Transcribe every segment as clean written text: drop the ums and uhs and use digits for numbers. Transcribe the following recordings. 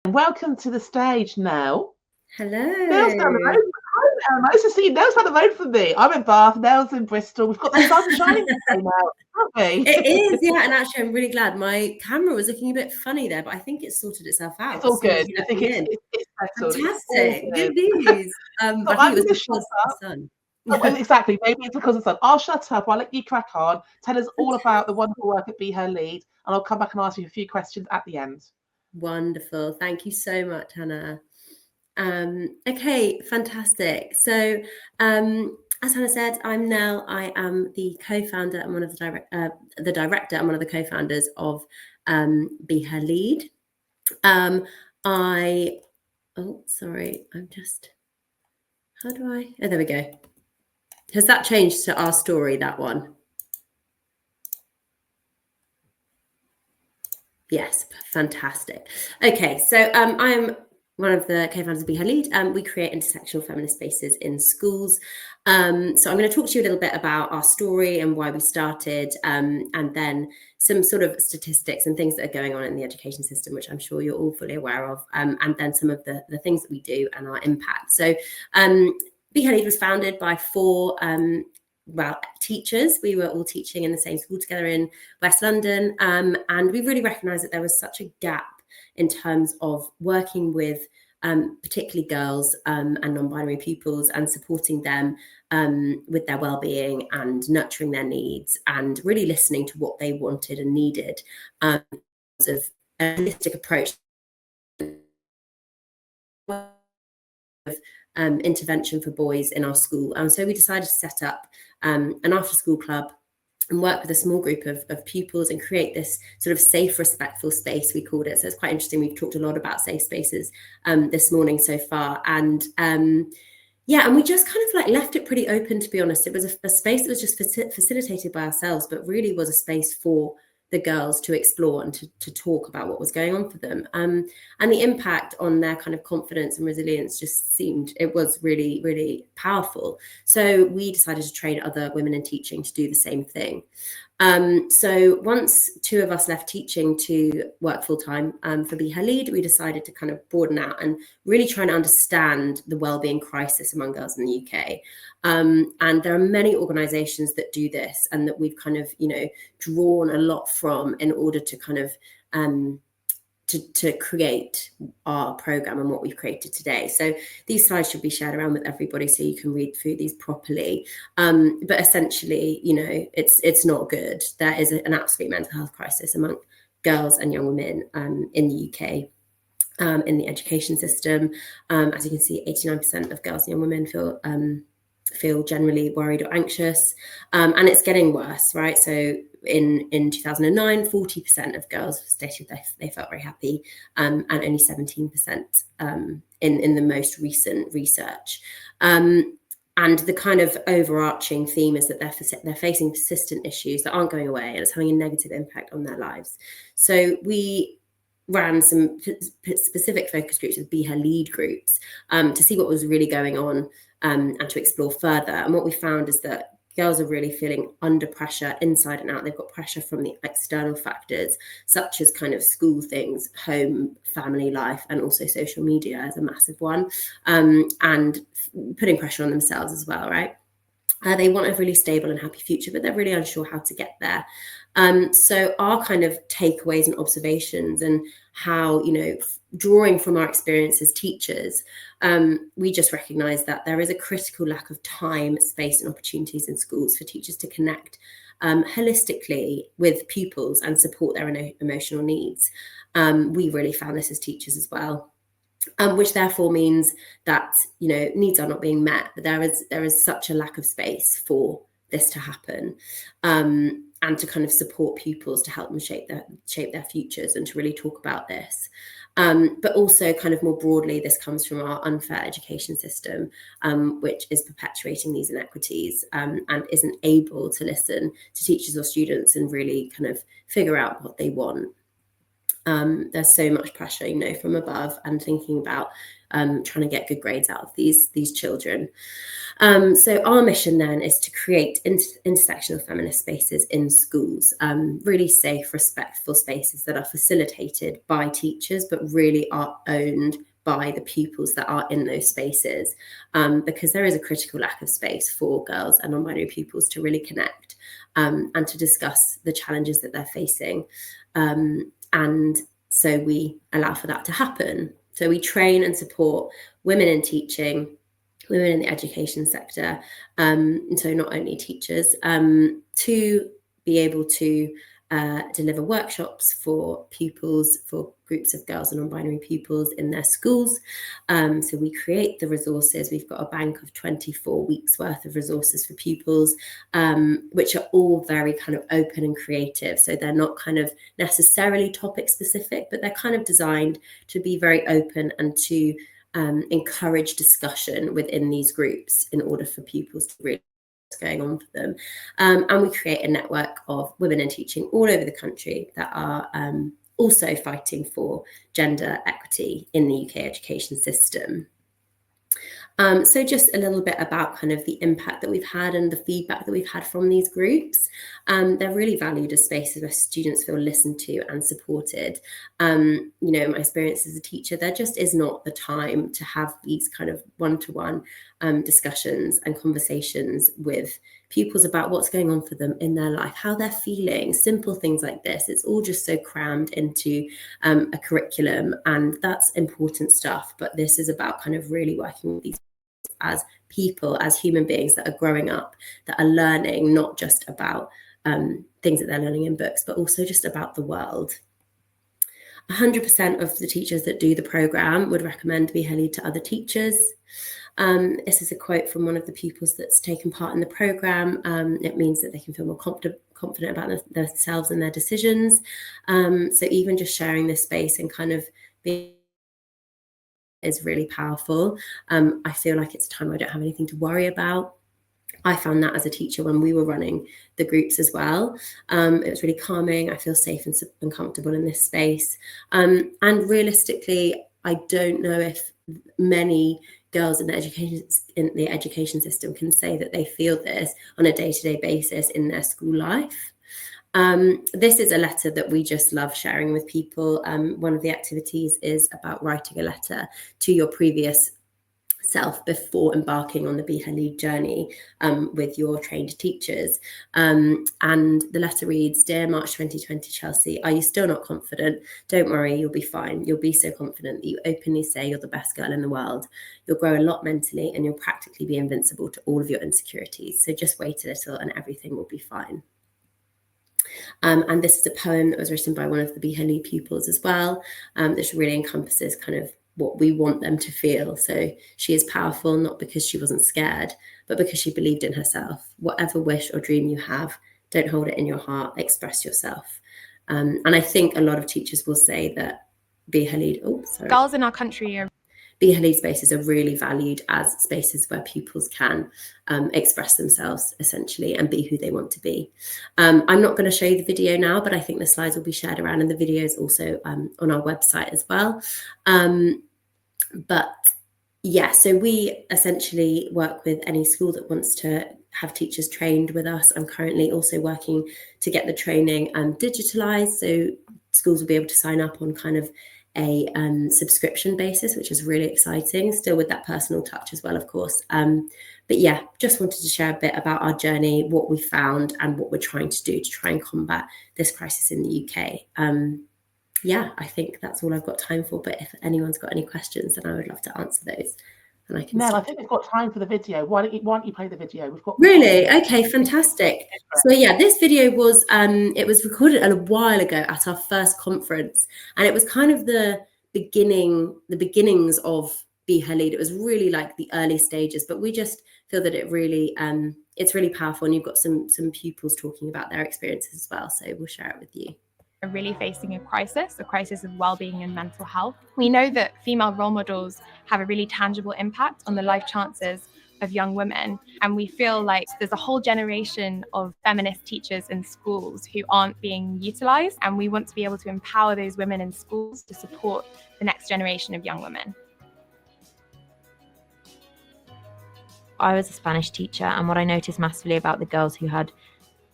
Welcome to the stage, Nell. Hello. Nell's down the road. Hi, Nell. Nice to see you. Nell's down the road from me. I'm in Bath. Nell's in Bristol. We've got the sun shining today now, haven't we? It is, yeah, and actually I'm really glad. My camera was looking a bit funny there, but I think it sorted itself It's out all as soon as good. you I let think me it's in. it's, it's settled. It's all Fantastic. good. Good news. So I think I'm it was going to shut because of up. the sun. Oh, exactly. Maybe it's because of the sun. I'll shut up. I'll let you crack on. Tell us all about the wonderful work at Be Her Lead, and I'll come back and ask you a few questions at the end. Wonderful. Thank you so much, Hannah. Okay, fantastic. So, as Hannah said, I'm Nell. I am the co-founder and one of the director and one of the co-founders of Be Her Lead. Sorry, how do I? Oh, there we go. Has that changed to our story? That one? Yes, fantastic. Okay, so I'm one of the co-founders of Be Her Lead. We create intersectional feminist spaces in schools. So I'm going to talk to you a little bit about our story and why we started, and then some sort of statistics and things that are going on in the education system, which I'm sure you're all fully aware of, and then some of the things that we do and our impact. So Be Her Lead was founded by four teachers. We were all teaching in the same school together in West London, and we really recognised that there was such a gap in terms of working with particularly girls and non-binary pupils and supporting them with their well-being and nurturing their needs and really listening to what they wanted and needed of a holistic approach of intervention for boys in our school. So we decided to set up an after-school club and work with a small group of pupils and create this sort of safe, respectful space, we called it. So it's quite interesting. We've talked a lot about safe spaces this morning so far. And and we just kind of left it pretty open, to be honest. It was a space that was just facilitated by ourselves, but really was a space for the girls to explore and to talk about what was going on for them. And the impact on their kind of confidence and resilience it was really, really powerful. So we decided to train other women in teaching to do the same thing. So once two of us left teaching to work full-time for Be Her Lead, we decided to kind of broaden out and really try and understand the wellbeing crisis among girls in the UK. And there are many organisations that do this and that we've kind of, drawn a lot from in order to kind of to create our program and what we've created today. So these slides should be shared around with everybody so you can read through these properly. But essentially, it's not good. There is an absolute mental health crisis among girls and young women in the UK. In the education system, as you can see, 89% of girls and young women feel generally worried or anxious, and it's getting worse, right? So in 2009, 40% of girls stated they felt very happy, and only 17% in the most recent research. And the kind of overarching theme is that they're facing persistent issues that aren't going away, and it's having a negative impact on their lives. So we ran some specific focus groups with Be Her Lead groups to see what was really going on and to explore further. And what we found is that girls are really feeling under pressure inside and out. They've got pressure from the external factors, such as kind of school things, home, family life, and also social media as a massive one, and putting pressure on themselves as well, right? They want a really stable and happy future, but they're really unsure how to get there. So our kind of takeaways and observations and how, drawing from our experience as teachers, we just recognise that there is a critical lack of time, space and opportunities in schools for teachers to connect holistically with pupils and support their emotional needs. We really found this as teachers as well. Which therefore means that needs are not being met, but there is such a lack of space for this to happen, and to kind of support pupils to help them shape their futures and to really talk about this. But also kind of more broadly, this comes from our unfair education system, which is perpetuating these inequities and isn't able to listen to teachers or students and really kind of figure out what they want. There's so much pressure, from above, and thinking about trying to get good grades out of these children. So our mission then is to create intersectional feminist spaces in schools, really safe, respectful spaces that are facilitated by teachers, but really are owned by the pupils that are in those spaces, because there is a critical lack of space for girls and non-binary pupils to really connect and to discuss the challenges that they're facing. And so we allow for that to happen. So we train and support women in teaching, women in the education sector, and so not only teachers, to be able to deliver workshops for pupils, for groups of girls and non-binary pupils in their schools. So we create the resources. We've got a bank of 24 weeks worth of resources for pupils, which are all very kind of open and creative. So they're not kind of necessarily topic specific, but they're kind of designed to be very open and to encourage discussion within these groups in order for pupils to really what's going on for them. And we create a network of women in teaching all over the country that are also fighting for gender equity in the UK education system. So just a little bit about kind of the impact that we've had and the feedback that we've had from these groups. They're really valued as spaces where students feel listened to and supported. You know, my experience as a teacher, there just is not the time to have these kind of one-to-one discussions and conversations with pupils about what's going on for them in their life, how they're feeling, simple things like this. It's all just so crammed into a curriculum, and that's important stuff. But this is about kind of really working with these as people, as human beings that are growing up, that are learning not just about things that they're learning in books, but also just about the world. 100% of the teachers that do the programme would recommend Be Her Lead to other teachers. This is a quote from one of the pupils that's taken part in the programme. It means that they can feel more confident about themselves and their decisions. So even just sharing this space and kind of being is really powerful. I feel like it's a time I don't have anything to worry about. I found that as a teacher when we were running the groups as well. It was really calming. I feel safe and comfortable in this space. And realistically, I don't know if many girls in the education system can say that they feel this on a day-to-day basis in their school life. This is a letter that we just love sharing with people. One of the activities is about writing a letter to your previous self before embarking on the Be Her Lead journey with your trained teachers. And the letter reads, "Dear March 2020 Chelsea, are you still not confident? Don't worry, you'll be fine. You'll be so confident that you openly say you're the best girl in the world. You'll grow a lot mentally and you'll practically be invincible to all of your insecurities. So just wait a little and everything will be fine." And this is a poem that was written by one of the Be Her Lead pupils as well. This really encompasses kind of what we want them to feel. So she is powerful, not because she wasn't scared, but because she believed in herself. Whatever wish or dream you have, don't hold it in your heart, express yourself. And I think a lot of teachers will say that Be Her Lead, girls in our country are Be Her Lead spaces are really valued as spaces where pupils can express themselves essentially and be who they want to be. I'm not going to show you the video now, but I think the slides will be shared around and the video is also on our website as well. But yeah, so we essentially work with any school that wants to have teachers trained with us. I'm currently also working to get the training digitalized, so schools will be able to sign up on kind of a subscription basis, which is really exciting, still with that personal touch as well, of course. But yeah, just wanted to share a bit about our journey, what we found and what we're trying to do to try and combat this crisis in the UK. Yeah, I think that's all I've got time for, but if anyone's got any questions, then I would love to answer those. And I can Nell, I think we've got time for the video. Why don't you play the video? We've got Really? Okay, fantastic. So yeah, this video was it was recorded a while ago at our first conference, and it was kind of the beginnings of Be Her Lead. It was really like the early stages, but we just feel that it really it's really powerful, and you've got some pupils talking about their experiences as well, so we'll share it with you. Are really facing a crisis of well-being and mental health. We know that female role models have a really tangible impact on the life chances of young women, and we feel like there's a whole generation of feminist teachers in schools who aren't being utilized, and we want to be able to empower those women in schools to support the next generation of young women. I was a Spanish teacher, and what I noticed massively about the girls who had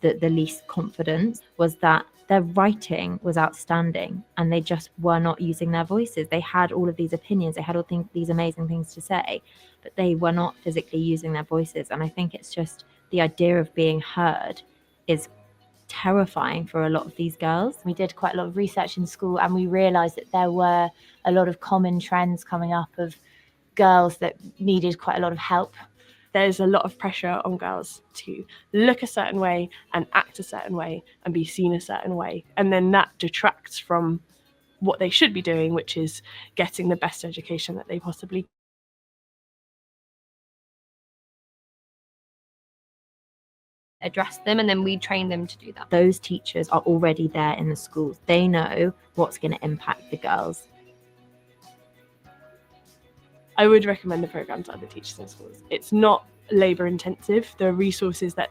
the least confidence was that their writing was outstanding and they just were not using their voices. They had all of these opinions, they had all these amazing things to say, but they were not physically using their voices. And I think it's just the idea of being heard is terrifying for a lot of these girls. We did quite a lot of research in school, and we realised that there were a lot of common trends coming up of girls that needed quite a lot of help. There's a lot of pressure on girls to look a certain way and act a certain way and be seen a certain way. And then that detracts from what they should be doing, which is getting the best education that they possibly can. Address them, and then we train them to do that. Those teachers are already there in the schools. They know what's going to impact the girls. I would recommend the programme to other teachers in schools. It's not labour intensive. The resources that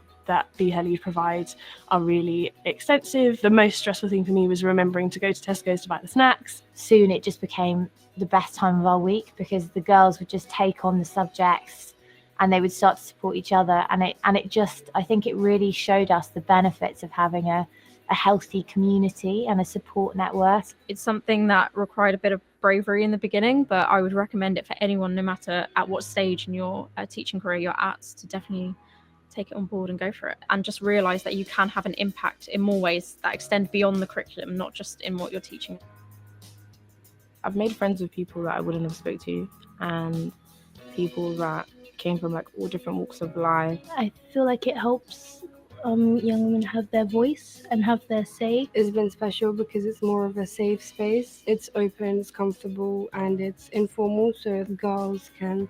Be Her Lead provides are really extensive. The most stressful thing for me was remembering to go to Tesco's to buy the snacks. Soon it just became the best time of our week, because the girls would just take on the subjects and they would start to support each other, and it just, I think it really showed us the benefits of having a healthy community and a support network. It's something that required a bit of bravery in the beginning, but I would recommend it for anyone, no matter at what stage in your teaching career you're at, to definitely take it on board and go for it, and just realise that you can have an impact in more ways that extend beyond the curriculum, not just in what you're teaching. I've made friends with people that I wouldn't have spoke to, and people that came from like all different walks of life. I feel like it helps young women have their voice and have their say. It's been special because it's more of a safe space. It's open, it's comfortable, and it's informal, so girls can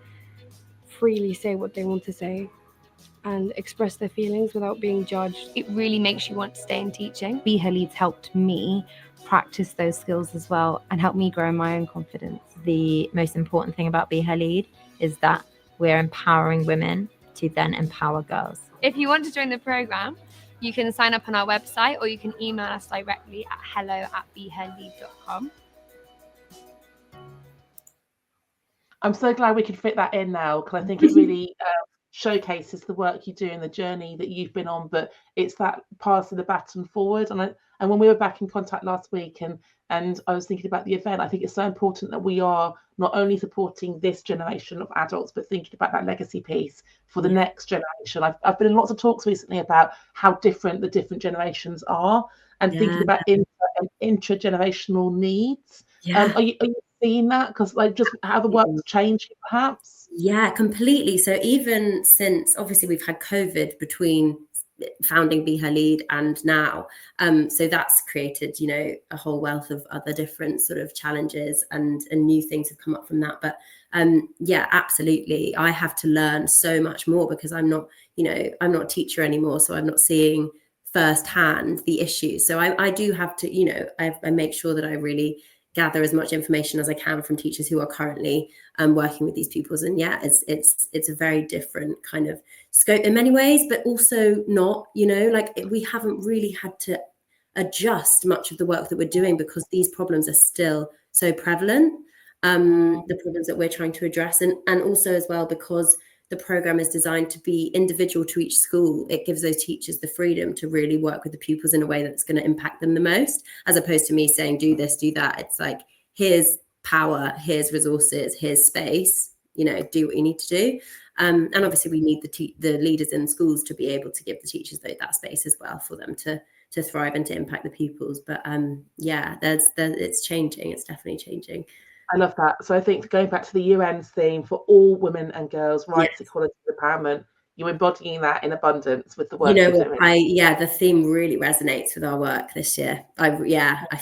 freely say what they want to say and express their feelings without being judged. It really makes you want to stay in teaching. Be Her Leads helped me practice those skills as well and help me grow in my own confidence. The most important thing about Be Her Lead is that we're empowering women to then empower girls. If you want to join the programme, you can sign up on our website, or you can email us directly at hello@beherlead.com. I'm so glad we could fit that in now, because I think it really showcases the work you do and the journey that you've been on, but it's that passing the baton forward. And when we were back in contact last week and I was thinking about the event, I think it's so important that we are not only supporting this generation of adults, but thinking about that legacy piece for the next generation. I've been in lots of talks recently about how different the different generations are, and thinking about intergenerational needs. Are you seeing that? Because like just how the work's changed, perhaps? Yeah, completely. So even since obviously we've had COVID between founding Be Her Lead and now, so that's created, you know, a whole wealth of other different sort of challenges, and new things have come up from that. But yeah, absolutely, I have to learn so much more because I'm not a teacher anymore, so I'm not seeing firsthand the issues. So I do have to, you know, I make sure that I really gather as much information as I can from teachers who are currently working with these pupils. And yeah, it's a very different kind of scope in many ways, but also not, you know, like we haven't really had to adjust much of the work that we're doing because these problems are still so prevalent, the problems that we're trying to address. And also as well, because the program is designed to be individual to each school, it gives those teachers the freedom to really work with the pupils in a way that's going to impact them the most, as opposed to me saying, do this, do that. It's like, here's power, here's resources, here's space, you know, do what you need to do. And obviously we need the leaders in schools to be able to give the teachers that space as well for them to thrive and to impact the pupils. But yeah, it's changing. It's definitely changing. I love that. So I think going back to the UN's theme for all women and girls, rights, yes, equality, empowerment, you're embodying that in abundance with the work you're doing. The theme really resonates with our work this year. I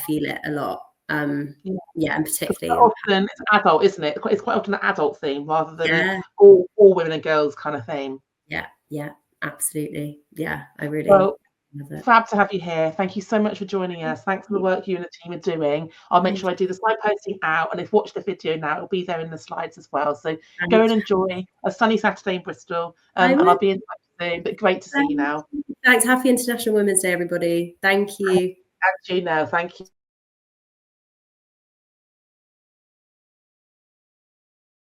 feel it a lot. And particularly often it's adult, isn't it? It's quite often an adult theme rather than all women and girls kind of theme. Yeah, absolutely. Yeah, I really fab to have you here. Thank you so much for joining us. Thanks for the work you and the team are doing. I'll make sure I do the slide posting out, and if you watch the video now, it'll be there in the slides as well. So go and enjoy a sunny Saturday in Bristol, and I'll be in touch soon. But great to see you now. Thanks. Happy International Women's Day, everybody. Thank you. And you now. Thank you.